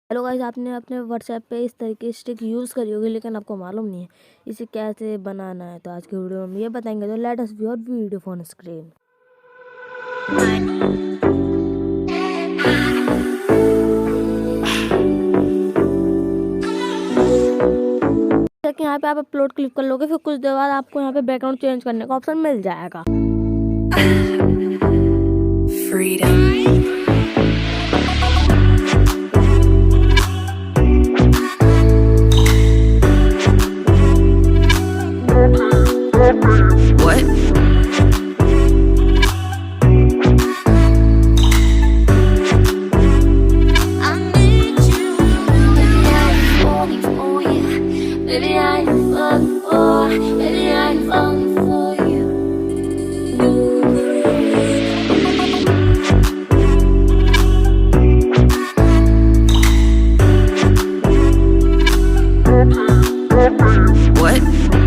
Hello guys, आपने अपने WhatsApp पे इस तरीके की स्टिक यूज़ करी होगी लेकिन आपको मालूम नहीं है इसे कैसे बनाना है। तो आज की वीडियो में हम ये बताएंगे। तो let us view your video phone screen. कि यहाँ पे आप अपलोड क्लिक कर लोगे, फिर कुछ देर बाद आपको यहाँ पे बैकग्राउंड चेंज करने का ऑप्शन मिल जाएगा। What?